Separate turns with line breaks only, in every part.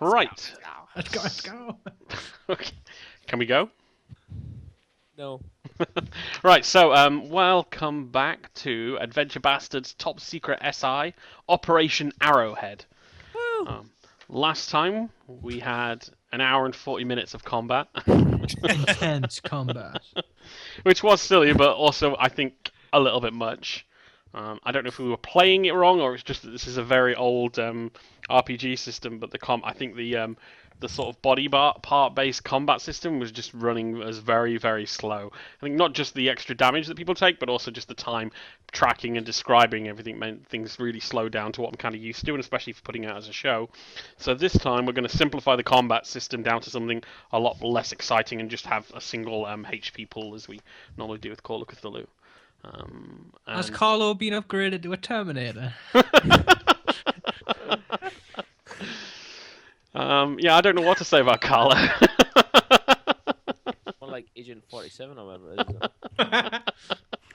Right.
Let's go. Let's go.
Okay. Can we go?
No.
Right, so welcome back to Adventure Bastards Top Secret SI Operation Arrowhead.
Woo!
Last time we had an hour and 40 minutes of combat,
Intense combat.
which was silly, but also I think a little bit much. I don't know if we were playing it wrong or it's just that this is a very old RPG system, but I think the sort of body part based combat system was just running as very, very slow. I think not just the extra damage that people take, but also just the time tracking and describing everything meant things really slowed down to what I'm kind of used to, and especially for putting it out as a show. So this time we're going to simplify the combat system down to something a lot less exciting and just have a single HP pool as we normally do with Call of Cthulhu.
Has Carlo been upgraded to a Terminator?
Yeah, I don't know what to say about Carlo.
More like Agent 47 or whatever it is.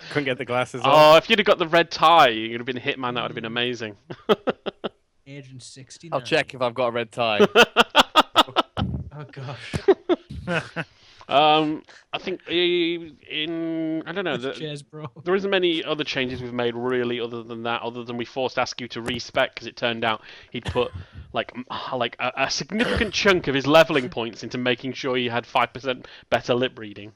Couldn't get the glasses on.
Oh, if you'd have got the red tie, you'd have been Hitman. That would have been amazing.
Agent 69.
I'll check if I've got a red tie.
Oh gosh.
I think I don't know.
Cheers, bro.
There isn't many other changes we've made really, other than we forced Askew to respec because it turned out he'd put like a significant chunk of his leveling points into making sure he had 5% better lip reading.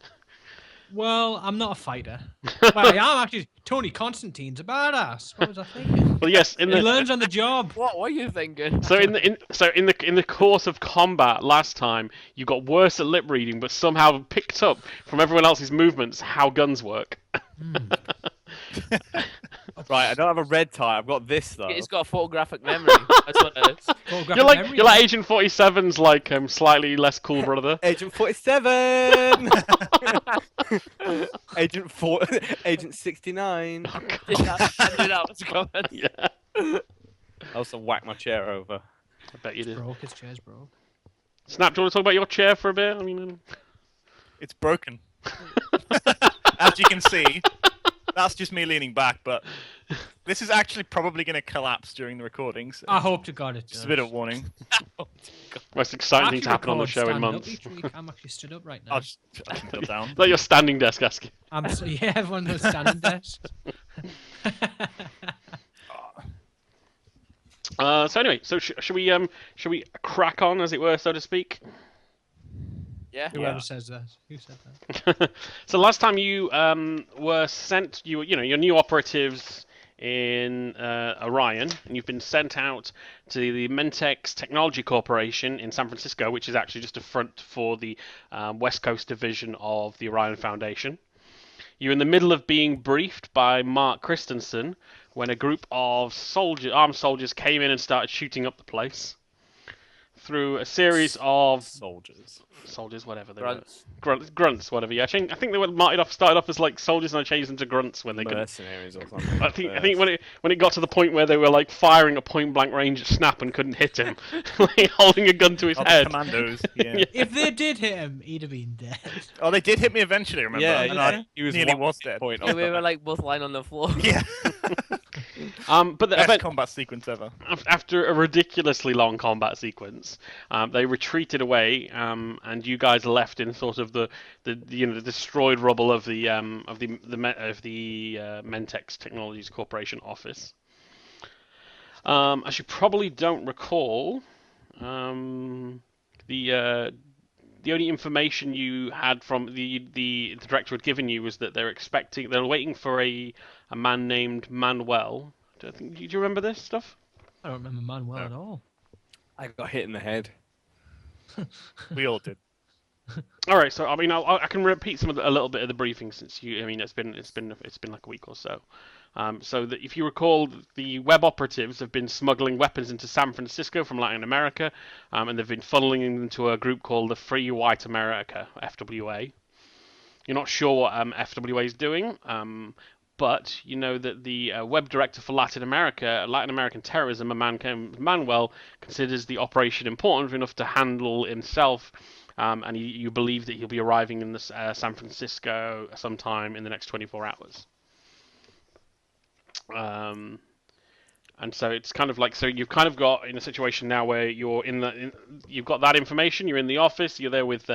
Well, I'm not a fighter. Well, I am actually. Tony Constantine's a badass. What was I thinking?
Well, yes,
He learns on the job.
What are you thinking?
So in the course of combat last time, you got worse at lip reading, but somehow picked up from everyone else's movements how guns work.
Right, I don't have a red tie. I've got this though.
It's got a photographic memory. That's what it is.
Photographic
You're like Agent 47's like slightly less cool brother.
Agent 47. Agent 69.
Oh, God.
I knew that was coming.
Yeah,
I also whacked my chair over.
I bet you did.
Broke. His chair's broke.
Snap, do you want to talk about your chair for a bit? I mean,
It's broken. As you can see, that's just me leaning back, but this is actually probably going to collapse during the recordings.
I hope to God it does.
Just a bit of warning.
most exciting thing to happen on the show in
Standing up,
months.
each week. I'm actually stood up right now.
I can go down.
Like your standing desk, Askew.
Yeah, one of those standing desks.
So anyway, should we crack on, as it were, so to speak?
Yeah.
Whoever says that. Who said that?
So last time you were sent, your new operatives in Orion, and you've been sent out to the Mentex Technology Corporation in San Francisco, which is actually just a front for the West Coast division of the Orion Foundation. You're in the middle of being briefed by Mark Christensen when a group of armed soldiers came in and started shooting up the place. Through a series of soldiers, whatever they were. Grunts, whatever. Yeah, I think they started off as like soldiers, and I changed them to grunts when they could.
Mercenaries or something.
I think when it got to the point where they were like firing a point blank range at Snap and couldn't hit him, like holding a gun to his head.
Commandos. Yeah.
If they did hit him, he'd have been dead.
Oh, they did hit me eventually. Remember?
Yeah,
And
yeah.
I nearly was dead.
Point
Yeah, we were like both lying on the floor.
Yeah.
But
Best combat sequence ever.
after a ridiculously long combat sequence, they retreated away, and you guys left in sort of the destroyed rubble of the Mentex Technologies Corporation office. As you probably don't recall, the only information you had from the director had given you was that they're waiting for a man named Manuel. Do you remember this stuff?
I don't remember Manuel at all.
I got hit in the head.
We all did.
All right, so I mean, I can repeat a little bit of the briefing since you. I mean, it's been like a week or so. So that if you recall, the web operatives have been smuggling weapons into San Francisco from Latin America, and they've been funneling them into a group called the Free White America (FWA). You're not sure what FWA is doing, but you know that the web director for Latin American terrorism, a man named Manuel, considers the operation important enough to handle himself, and you believe that he'll be arriving in San Francisco sometime in the next 24 hours. And so it's kind of like, so you've kind of got in a situation now where you're you've got that information. You're in the office. You're there with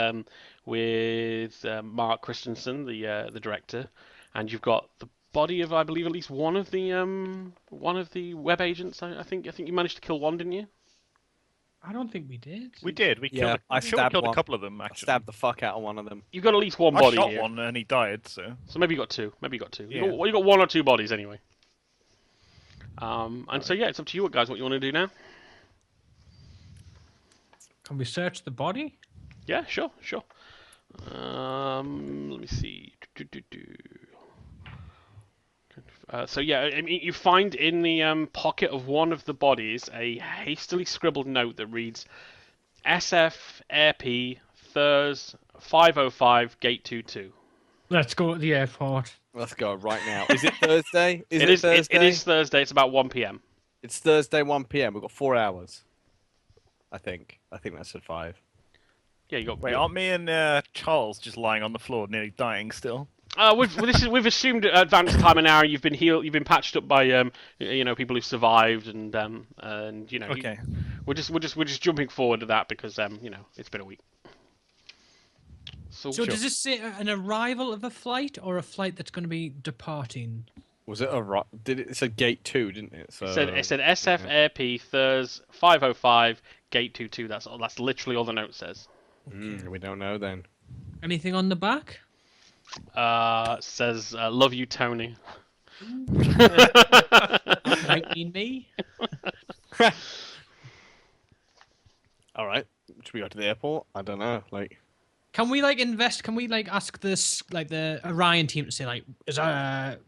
Mark Christensen, the director, and you've got the body of, I believe, at least one of the web agents. I think you managed to kill one, didn't you?
I don't think we did.
We did. We
Yeah,
killed.
I
I'm sure we
stabbed
killed
one.
a couple of them
I
actually.
stabbed the fuck out of one of them.
You've got at least one
I
body
shot
here.
one and he died. So
So maybe you got two. Maybe you got two.
Yeah.
You got one or two bodies anyway. And so yeah, it's up to you guys what you want to do now.
Can we search the body?
Yeah, sure. Let me see. So yeah, I mean, you find in the pocket of one of the bodies a hastily scribbled note that reads, "SF Airp Thurs 505 Gate 22."
Let's go to the airport.
Let's go right now. Is it Thursday?
It is
Thursday?
It is Thursday. It's about 1 p.m.
It's Thursday, 1 p.m. We've got 4 hours. I think that's at 5.
Yeah, you got.
wait, aren't me and Charles just lying on the floor, nearly dying still?
We've assumed advanced time an hour. You've been healed. You've been patched up by people who've survived, and
Okay.
we're just jumping forward to that because it's been a week. So
So does this say an arrival of a flight or a flight that's going to be departing?
Was it a right? It said gate 2, didn't it? So
it said SF Airp Thurs 505 Gate 22. That's literally all the note says.
we don't know then.
Anything on the back?
Says love you, Tony.
Might mean me.
All right. Should we go to the airport? I don't know. Like,
Can we invest? Can we ask this the Orion team to say is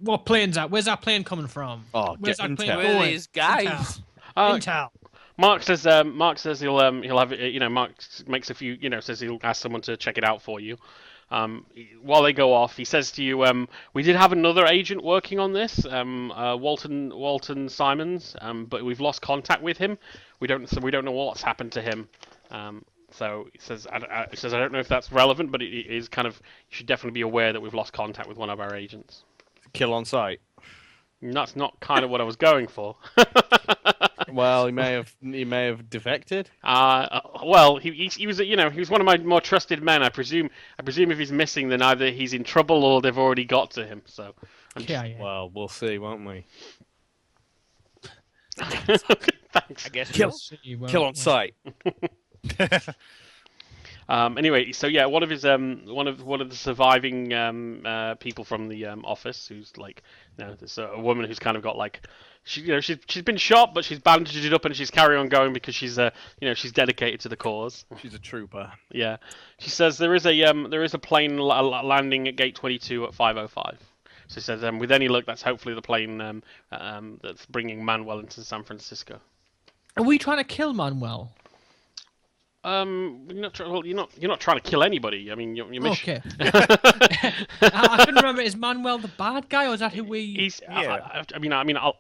what plane's that? Where's that plane coming from?
oh,
Where's
get
that plane
intel.
Where are
going?
these guys?
Intel.
Mark says he'll have Mark makes a few says he'll ask someone to check it out for you. While they go off, he says to you, we did have another agent working on this, Walton Simons, but we've lost contact with him. We don't know what's happened to him. So he says, I don't know if that's relevant, but it is kind of, you should definitely be aware that we've lost contact with one of our agents.
Kill on sight.
And that's not kind of what I was going for.
Well, he may have defected.
Well, he was he was one of my more trusted men. I presume if he's missing, then either he's in trouble or they've already got to him. So,
Yeah.
Well, we'll see, won't we?
Thanks.
I guess
Kill.
See, well,
Kill on sight.
Anyway, so yeah, one of the surviving people from the office, who's there's a woman who's kind of got she's been shot, but she's bandaged it up and she's carrying on going because she's she's dedicated to the cause.
She's a trooper.
Yeah, she says there is a plane landing at Gate 22 at 5:05. So she says with any luck, that's hopefully the plane that's bringing Manuel into San Francisco.
Are we trying to kill Manuel?
You're not trying to kill anybody. I mean, your mission.
Okay. I couldn't remember. Is Manuel the bad guy, or is that who we?
He's.
Yeah.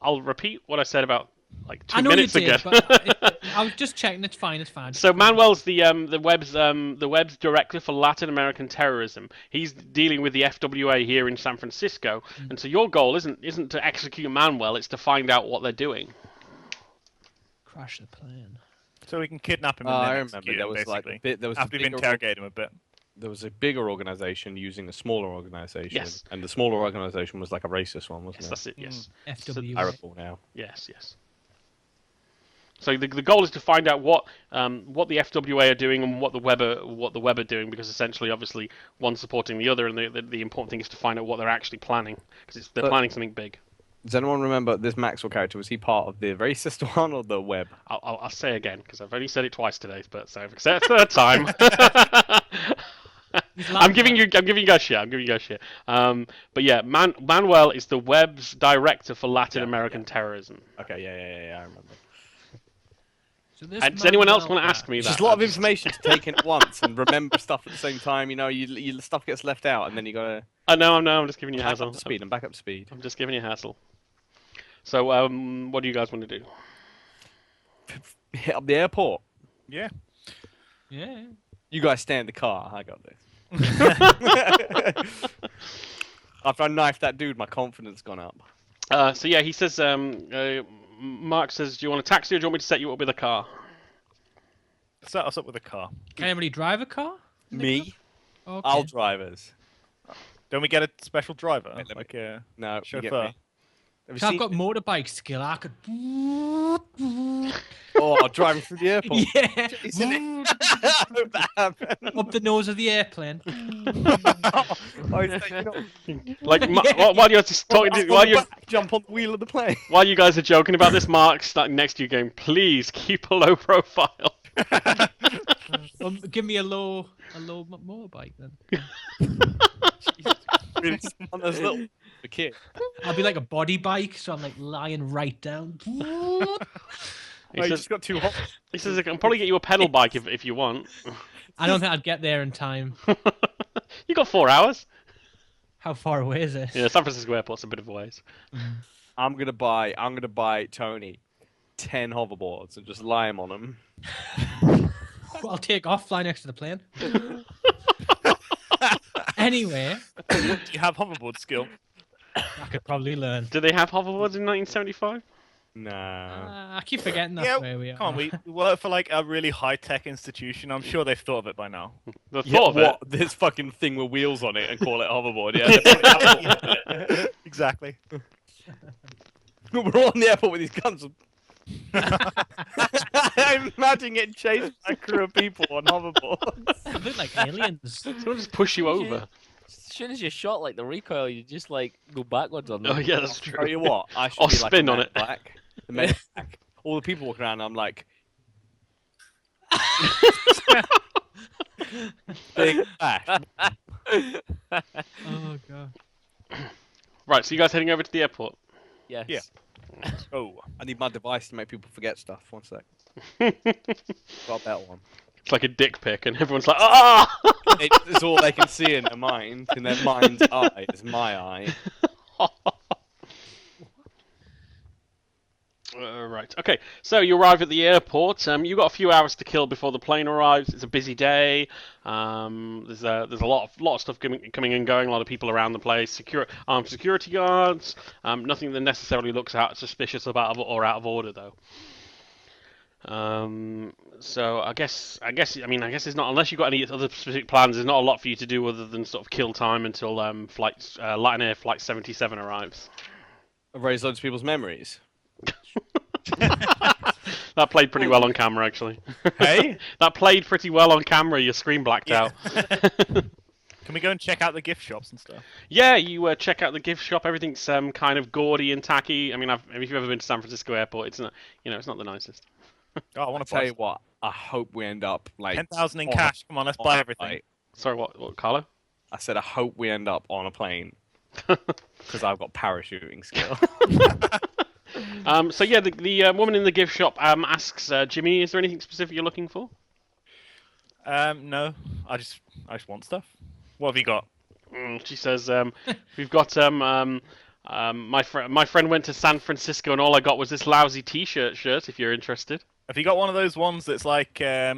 I'll repeat what I said about 2
I know
minutes
you did,
ago.
but I was just checking. It's fine. It's fine.
So Manuel's the web's director for Latin American terrorism. He's dealing with the FWA here in San Francisco, and so your goal isn't to execute Manuel. It's to find out what they're doing.
Crash the plane.
So we can kidnap him and
I
then
remember
execute
there
him,
was like
basically.
there was
After
a
we've
bigger
interrogated him a bit.
there was a bigger organization using a smaller organization.
Yes.
And the smaller organization was like a racist one, wasn't
Yes,
it?
that's it. Yes.
FW.
I recall now.
Yes. So the goal is to find out what the FWA are doing and what the web are doing, because essentially, obviously, one's supporting the other, and the important thing is to find out what they're actually planning, because they're planning something big.
Does anyone remember this Maxwell character? Was he part of the racist one or the web?
I'll say again because I've only said it twice today, but so it's the third time. I'm giving you guys shit. But yeah, Manuel is the web's director for Latin American terrorism.
Okay, yeah, I remember.
So this
And does anyone else
Manuel
want to ask me
It's
that?
just a lot of information to take in at once and remember stuff at the same time. You stuff gets left out, and then you gotta
I know. I'm just giving you
back
hassle.
up to speed and back up to speed.
I'm just giving you hassle. So, what do you guys want to do?
Hit up the airport.
Yeah.
Yeah.
You guys stay in the car. I got this. After I knifed that dude, my confidence gone up.
So yeah, he says Mark says, "Do you want a taxi or do you want me to set you up with a car?"
Set us up with a car.
Can anybody drive a car?
Me?
Okay.
I'll drive us.
Don't we get a special driver?
Wait, let me-
Like a
No, you get
chauffeur?
me. Have you
So I've
seen-
got motorbike skill. I could.
Oh, driving through the airport.
Yeah.
Isn't it? I hope that happens.
Up the nose of the airplane.
Oh, it's like, you know,
Like
Yeah.
while you're just talking,
up on
while
the
you
back, jump on the wheel of the plane.
while you guys are joking about this, Mark's standing next to you, going, "Please keep a low profile."
Give me a low motorbike then.
Really, on those little the kid.
I'll be like a body bike, so I'm like lying right down.
He
Oh, you
says,
just got too hot.
"He says I can probably get you a pedal bike if you want."
I don't think I'd get there in time.
You got 4 hours.
How far away is it?
Yeah, San Francisco Airport's a bit of a ways.
I'm gonna buy Tony 10 hoverboards and just lie him on them.
I'll take off, fly next to the plane. Anyway,
Do you have hoverboard skill?
I could probably learn.
Did they have hoverboards in 1975?
Nah.
I keep forgetting that's
Yeah,
where we are.
Come on, we work for like a really high-tech institution. I'm sure they've thought of it by now.
The
Yeah,
thought of
what?
it.
This fucking thing with wheels on it and call it a hoverboard. Yeah.
Exactly.
We're all in the airport with these guns. I'm imagining getting chased by a crew of people on hoverboards.
They look like aliens.
Someone just push you over.
As soon as you shot like the recoil, you just like go backwards on them.
Oh yeah, that's
Tell
true.
you what, I should
Or
be like
spin
a
on
Man
it.
in Black. The Men in Black. All the people walking around, I'm like, big bash.
Oh god.
Right, so you guys heading over to the airport?
Yes.
Yeah. Oh,
I need my device to make people forget stuff. One sec. Got a better one.
It's like a dick pic, and everyone's like, "Ah!"
It's all they can see in their mind. In their mind's eye is my eye.
Right. Okay. So you arrive at the airport. You've got a few hours to kill before the plane arrives. It's a busy day. There's a lot of stuff coming and going. A lot of people around the place. Armed security guards. Nothing that necessarily looks out suspicious about or out of order though. So I guess it's not, unless you've got any other specific plans. There's not a lot for you to do other than sort of kill time until Light and Air Flight 77 arrives.
Erase loads of people's memories.
That played pretty well on camera, actually.
Hey?
That played pretty well on camera. Your screen blacked
Yeah.
out.
can we go and check out the gift shops and stuff?
Yeah, you check out the gift shop. Everything's kind of gaudy and tacky. I mean, if you've ever been to San Francisco Airport, it's not, it's not the nicest.
Oh, I want to
Tell
buy
you what, I hope we end up like
10,000 in
on a-
cash. Come on, let's
on
buy
a
everything.
flight.
Sorry, what, Carlo?
I said I hope we end up on a plane because I've got parachuting skill.
So yeah, the woman in the gift shop asks Jimmy, "Is there anything specific you're looking for?"
No, I just want stuff. What have you got?
She says, "We've got my friend went to San Francisco and all I got was this lousy T-shirt shirt. If you're interested."
Have you got one of those ones that's like I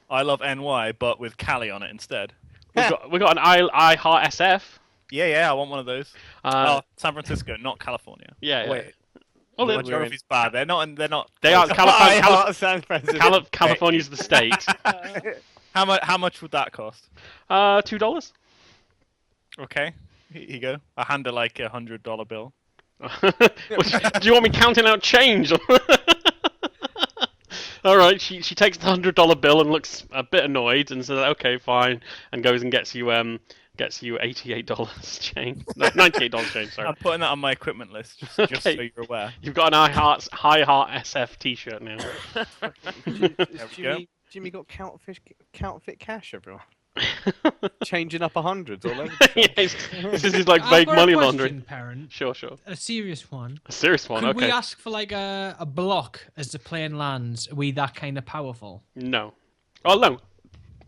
love NY but with Cali on it instead?
We got an I Heart SF.
Yeah, I want one of those.
Uh,
San Francisco, not California.
yeah.
Wait,
Well,
My
they,
geography's bad. They're not.
they are
San Francisco.
California's the state.
How much would that cost?
$2.
Okay, here you go. I hand her like $100 bill.
Do you want me counting out change? All right, she takes the $100 bill and looks a bit annoyed and says, "Okay, fine," and goes and gets you $88 change, no, $98 change. Sorry,
I'm putting that on my equipment list just so
Okay.
you're aware.
you've got an High Heart SF T-shirt now.
Jimmy got counterfeit cash, everyone. Changing up hundreds all over. the
Yeah,
place.
this is his like
I've
vague
got a
money
question,
laundering.
Parent.
Sure.
A serious one.
A serious one.
Could
Okay.
we ask for like a block as the plane lands? Are we that kind of powerful?
No. Oh no,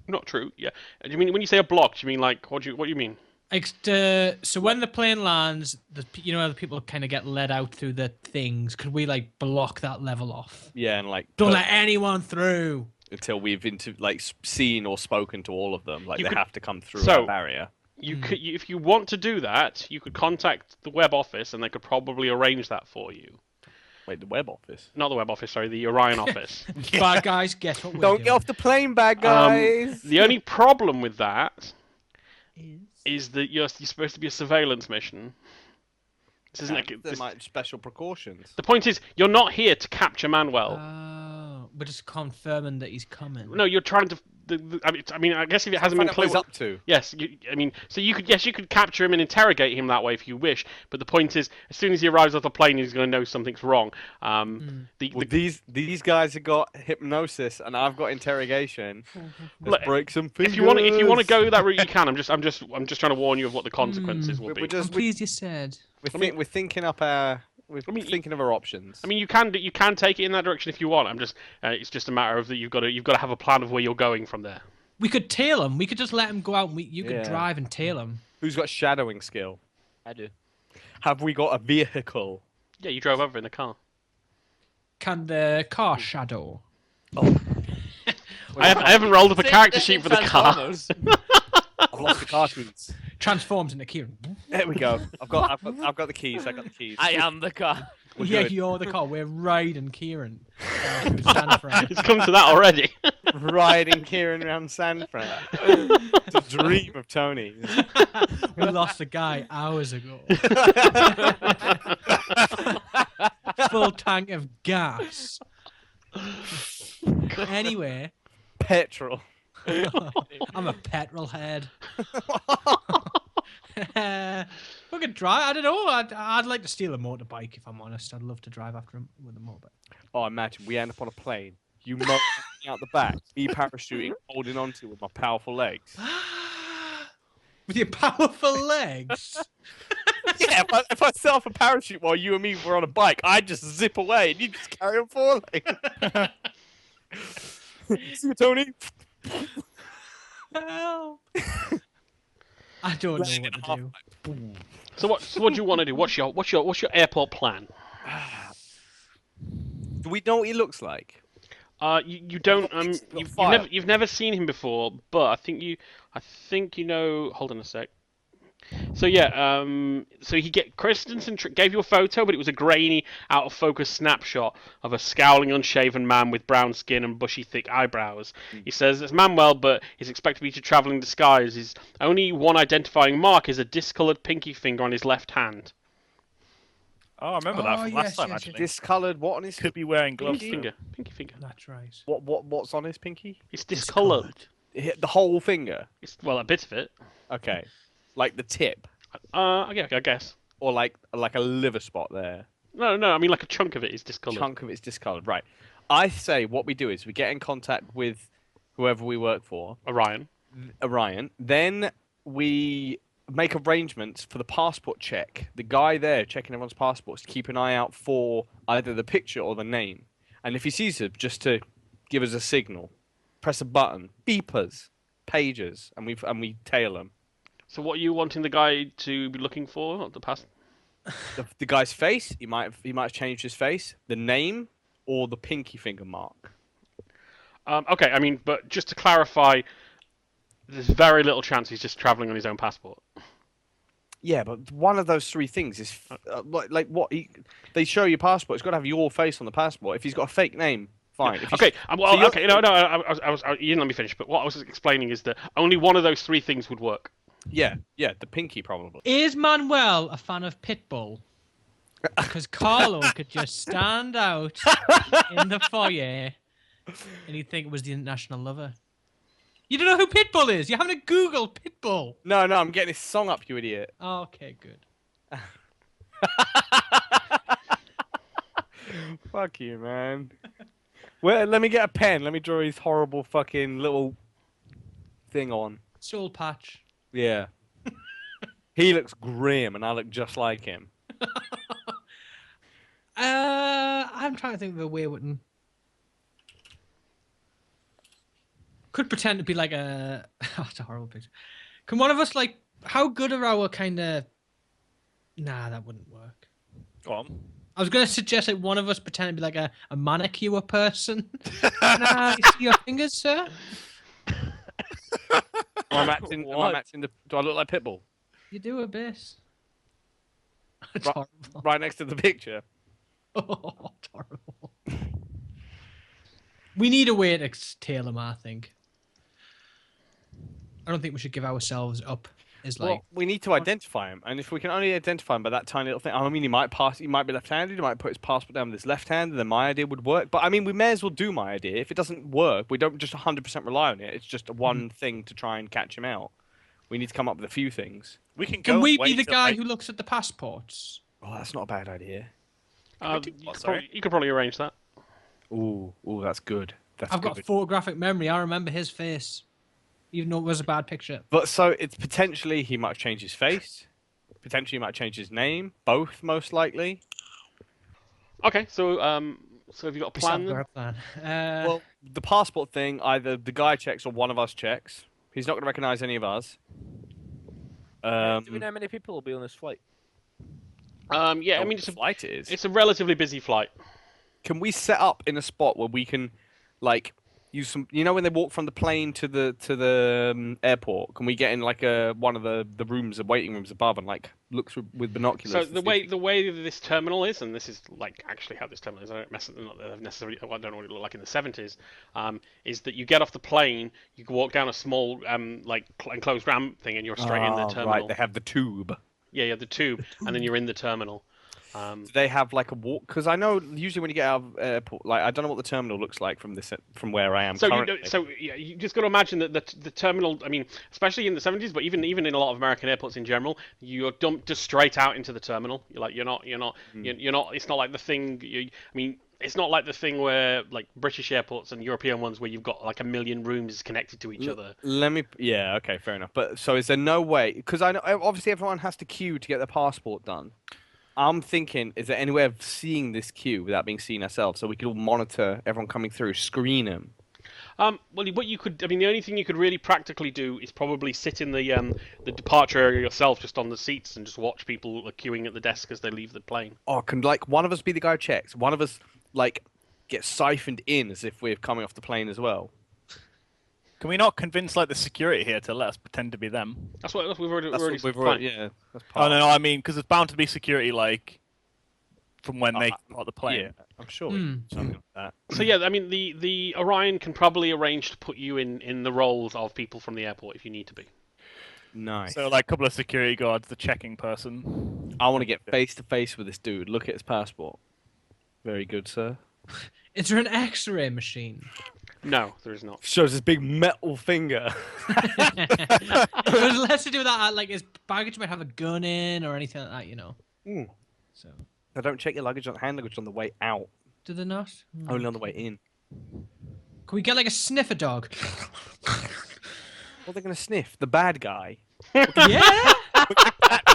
not true. Yeah. Do you mean when you say a block? Do you mean like what do you mean?
So when the plane lands, the people kind of get let out through the things. Could we like block that level off?
Yeah, and like
Don't let anyone through.
until we've seen or spoken to all of them. Like
You
they
could-
have to come through
So-
our barrier.
If you want to do that, you could contact the web office and they could probably arrange that for you.
Wait, the web office.
Not the web office, sorry, the Orion office.
Bad guys, guess what we're
Don't
doing.
get off the plane, bad guys.
The only problem with that
Is...
is that you're supposed to be a surveillance mission. This isn't
There might be special precautions.
the point is, you're not here to capture Manuel.
Oh, we're just confirming that he's coming.
No, you're trying to. I mean, I guess if it hasn't been
Find out what
clear.
he's up to.
Yes, I mean, so you could capture him and interrogate him that way if you wish. But the point is, as soon as he arrives off the plane, he's going to know something's wrong.
Well, these guys have got hypnosis, and I've got interrogation. Let's
Look,
break some fingers.
if you want to go that route, you can. I'm just trying to warn you of what the consequences will be.
I'm pleased you said.
We're thinking up our. We're thinking of our options.
I mean, you can take it in that direction if you want. It's just a matter of that you've got to have a plan of where you're going from there.
We could tail him. We could just let him go out and you could
Yeah.
drive and tail him.
Who's got shadowing skill?
I do.
Have we got a vehicle?
Yeah, you drove over in the car.
Can the car shadow?
I haven't rolled up a character sheet for the car.
I've lost the car keys.
Transforms into Kieran.
There we go. I've got the keys. I got the keys.
I am the car.
We're
Yeah,
good.
you're the car. We're riding Kieran. Stand for it.
It's come to that already.
Riding Kieran around San Fran. It's a dream of Tony.
We lost a guy hours ago. Full tank of gas. Anyway,
Petrol.
I'm a petrol head. We could drive. I don't know. I'd like to steal a motorbike if I'm honest. I'd love to drive after him with a motorbike.
Oh, imagine we end up on a plane. You knock me out the back, me parachuting, holding onto with my powerful legs.
With your powerful legs.
Yeah, if I set off a parachute while you and me were on a bike, I'd just zip away and you just carry on falling. See you, Tony.
Help. I don't know what to do.
So what do you want to do? What's your airport plan?
Do we know what he looks like?
You don't you've never seen him before, but I think you know. Hold on a sec. So yeah, so Christensen gave you a photo, but it was a grainy, out of focus snapshot of a scowling, unshaven man with brown skin and bushy, thick eyebrows. He says it's Manuel, but he's expected to be to travel in disguise. His only one identifying mark is a discoloured pinky finger on his left hand.
Oh, I remember that
Oh,
from
yes,
last time,
yes,
actually.
Discoloured. What on his?
Could be wearing gloves.
Pinky finger.
That's right.
What's on his pinky?
It's discoloured.
The whole finger.
It's a bit of it.
Okay, like the tip,
Yeah, I guess.
or like a liver spot there.
No, I mean like a chunk of it is discoloured.
Chunk of it's discoloured. Right. I say what we do is we get in contact with whoever we work for,
Orion.
Then we make arrangements for the passport check. The guy there checking everyone's passports to keep an eye out for either the picture or the name. And if he sees it, just to give us a signal, press a button, beep us, page us, and we tail him.
So what are you wanting the guy to be looking for? The past.
The guy's face, he might have changed his face, the name, or the pinky finger mark.
Okay, I mean, but just to clarify, there's very little chance he's just travelling on his own passport.
Yeah, but one of those three things is like what they show your passport. It's got to have your face on the passport. If he's got a fake name, fine. If
Okay,
so you're-
okay, no, you didn't let me finish. But what I was explaining is that only one of those three things would work.
Yeah, the pinky probably.
Is Manuel a fan of Pitbull? Because Carlo could just stand out in the foyer and he'd think it was the international lover. You don't know who Pitbull is? You haven't Googled Pitbull.
No, I'm getting this song up, you idiot.
Oh, okay, good.
Fuck you, man. Well, let me get a pen. Let me draw his horrible fucking little thing on.
Soul patch.
Yeah. He looks grim, and I look just like him.
I'm trying to think of a way we can... Could pretend to be like a... Oh, it's a horrible picture. Can one of us, like... How good are our kind of... Nah, that wouldn't work.
Go on.
I was going to suggest like one of us pretend to be like a manicure person. Nah, you see your fingers, sir?
Am I matching do I look like Pitbull?
You do a bit. It's
Right-
horrible.
Right next to the picture.
Oh, horrible. We need a way to tail him, I think. I don't think we should give ourselves up as like.
Well, we need to identify him, and if we can only identify him by that tiny little thing, I mean, he might be left-handed, he might put his passport down with his left hand, and then my idea would work. But I mean, we may as well do my idea. If it doesn't work, we don't just 100% rely on it. It's just one thing to try and catch him out. We need to come up with a few things.
We can
Can
go
we
and
be
wait
the
till,
guy
like-
who looks at the passports?
Oh, that's not a bad idea.
You could probably arrange that.
Ooh, that's good. That's
I've
good.
got photographic memory. I remember his face, even though it was a bad picture.
But so it's potentially he might change his face. Potentially he might change his name. Both, most likely.
Okay, so have you got a plan?
I've
Then?
got a plan.
Well, the passport thing, either the guy checks or one of us checks. He's not going to recognize any of us.
Do we know how many people will be on this flight?
Yeah, I mean
the flight is.
it's a relatively busy flight.
Can we set up in a spot where we can, like, use some? You know, when they walk from the plane to the airport, can we get in like one of the rooms, the waiting rooms above, and like look through with binoculars?
So
to
the
see-
way this terminal is, and this is like actually how this terminal is. I don't not necessarily. I don't know what it looked like in the 70s. Is that you get off the plane, you can walk down a small like enclosed ramp thing, and you're straight in the terminal.
Right, they have the tube.
Yeah, you have the tube, and then you're in the terminal.
Do they have like a walk? Because I know usually when you get out of airport, like I don't know what the terminal looks like from where I am
So
currently.
you just got to imagine that the terminal. I mean, especially in the 70s, but even in a lot of American airports in general, you're dumped just straight out into the terminal. You're not. It's not like the thing. I mean, it's not like the thing where like British airports and European ones where you've got like a million rooms connected to each other.
Yeah, okay, fair enough. But so is there no way? Because I know obviously everyone has to queue to get their passport done. I'm thinking, is there any way of seeing this queue without being seen ourselves, so we could all monitor everyone coming through, screen them?
Well, what you could, I mean, the only thing you could really practically do is probably sit in the departure area yourself, just on the seats, and just watch people queuing at the desk as they leave the plane.
Or can like one of us be the guy who checks? One of us like get siphoned in as if we're coming off the plane as well.
Can we not convince like the security here to let us pretend to be them?
That's what we've already.
That's what we've
fine.
already, yeah. That's
Oh
part
no, I mean because there's bound to be security like from when they got the
Yeah,
plane.
I'm sure we can do something like that.
So yeah, I mean, the Orion can probably arrange to put you in the roles of people from the airport if you need to be.
Nice.
So like a couple of security guards, the checking person.
I want to get face to face with this dude. Look at his passport. Very good, sir.
Is there an X-ray machine?
No, there is not.
Shows his big metal finger.
It was less to do with that. Like his baggage might have a gun in or anything like that, you know.
Mm.
So
They don't check your hand luggage on the way out,
do they not?
only on the way in.
Can we get like a sniffer dog?
What are they going to sniff? The bad guy.
Yeah.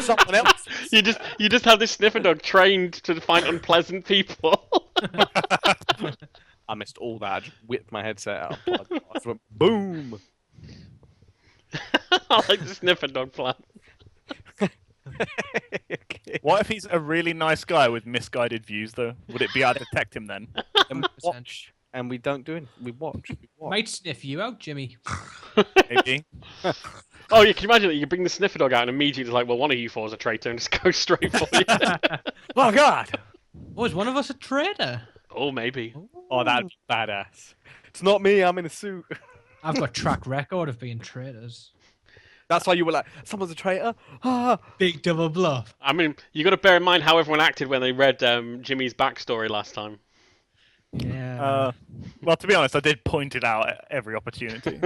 Someone else.
You just have this sniffer dog trained to find unpleasant people.
I missed all that. I just whipped my headset out. I went, boom.
I like the sniffer dog plan.
Okay.
What if he's a really nice guy with misguided views though? Would it be able to detect him then?
And we watch, and we don't do anything. We watch.
Might sniff you out, Jimmy.
Maybe.
Oh yeah, can you imagine that? You bring the sniffer dog out and immediately it's like, well, one of you four is a traitor and just go straight for you.
Oh God.
Oh, is one of us a traitor?
Oh, maybe.
Oh, that'd be badass. It's not me. I'm in a suit.
I've got track record of being traitors.
That's why you were like, someone's a traitor. Ah.
Big double bluff.
I mean, you got to bear in mind how everyone acted when they read Jimmy's backstory last time.
Yeah.
Well, to be honest, I did point it out at every opportunity.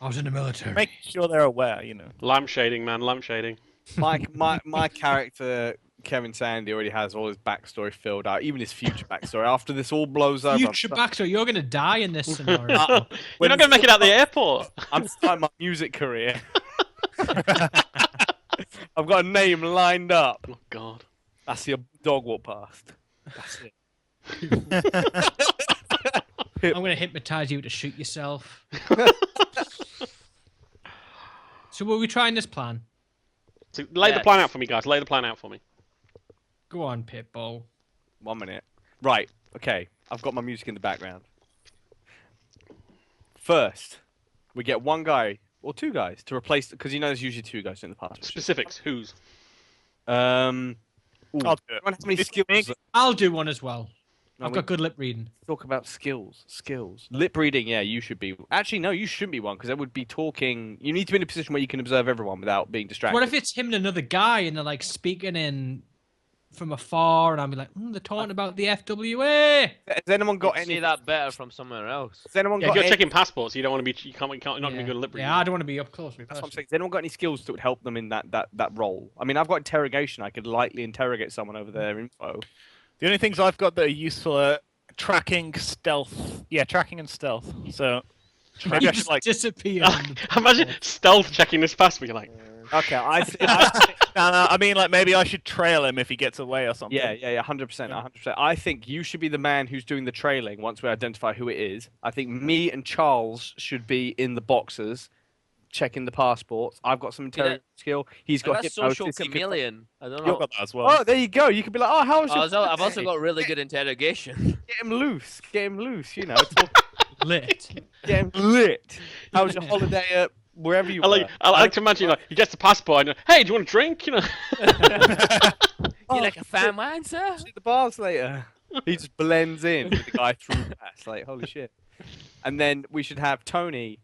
I was in the military.
Make sure they're aware, you know.
Lampshading, man, lampshading.
My character Kevin Sandy already has all his backstory filled out, even his future backstory. After this all blows over,
Future backstory. You're gonna die in this scenario.
You're not going to make it out the airport.
I'm starting my music career. I've got a name lined up.
Oh, God.
I see a dog walk past. That's it.
I'm gonna hypnotize you to shoot yourself. So were we trying this plan?
So lay the plan out for me, guys. Lay the plan out for me.
Go on, Pitbull.
1 minute. Right. Okay. I've got my music in the background. First, we get one guy or two guys to replace, because you know there's usually two guys in the past.
Specifics. Whose?
Ooh.
I'll do it.
How many
It's
skills?
me.
I'll do one as well.
No,
I've
we
got good lip reading.
talk about skills. Lip reading, yeah, you should be. Actually, no, you shouldn't be one because that would be talking. You need to be in a position where you can observe everyone without being distracted.
What if it's him and another guy and they're like speaking in from afar and I'll be like, they're talking about the FWA.
Has anyone got
You'd
any?
see that better from somewhere else.
Has anyone
Yeah,
got
if you're
any?
checking passports, you don't want to be. You can't. You're not going to be good at lip reading.
Yeah, I don't want to be up close.
That's what I'm saying. Has anyone got any skills that would help them in that role? I mean, I've got interrogation. I could lightly interrogate someone over their info.
The only things I've got that are useful are tracking, stealth. Yeah, tracking and stealth. So maybe I should like.
disappear.
Imagine stealth checking this passport. You're like,
Okay, I
No, I mean, like maybe I should trail him if he gets away or something.
yeah, 100%, 100%. I think you should be the man who's doing the trailing once we identify who it is. I think me and Charles should be in the boxes, checking the passports. I've got some interrogation skill. He's got
That's social
hypnosis, he could-
chameleon. I don't
You've
know.
got that as well.
Oh, there you go. You could be like, oh, how was your
I've also
day?
got really good interrogation.
Get him loose. Get him loose. You know, talk,
Lit.
get him lit. How was your holiday at wherever you were?
I like to imagine like he gets the passport and hey, do you want a drink? You know.
You like a fan wine, sir?
At the bars later. He just blends in with the guy through past. Like, holy shit. And then we should have Tony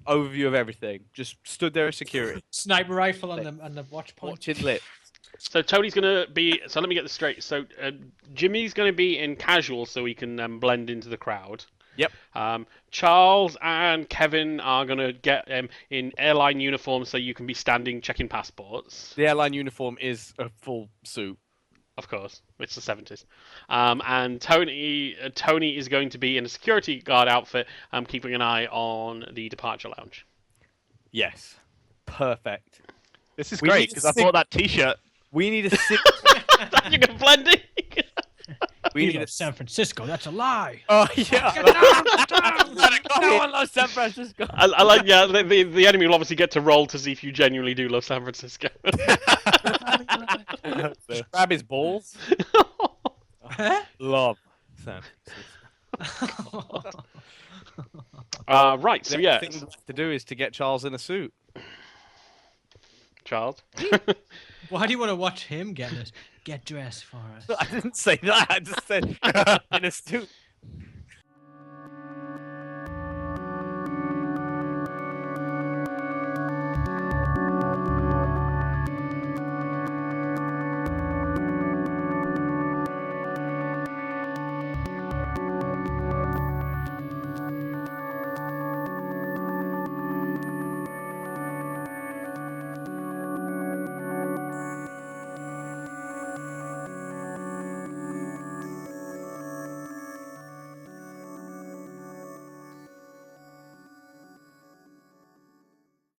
overview of everything. Just stood there as security.
Sniper rifle on the watch point.
Watching lit.
So Tony's gonna be. So let me get this straight. So Jimmy's gonna be in casual, so he can blend into the crowd.
Yep.
Charles and Kevin are gonna get in airline uniform, so you can be standing checking passports.
The airline uniform is a full suit.
Of course, it's the 70s. And Tony is going to be in a security guard outfit, keeping an eye on the departure lounge.
Yes. Perfect.
This is
We
great
need
because
to
I bought that T-shirt.
We need a six.
You can blend in.
We
You
need a
love San Francisco. That's a lie.
Oh yeah.
No one loves San Francisco.
I like, yeah, the enemy will obviously get to roll to see if you genuinely do love San Francisco.
Just grab his balls. Love. Sam.
Right, so
The
yeah,
thing left to do is to get Charles in a suit.
Charles.
Why do you want to watch him get dressed for us?
I didn't say that. I just said in a suit.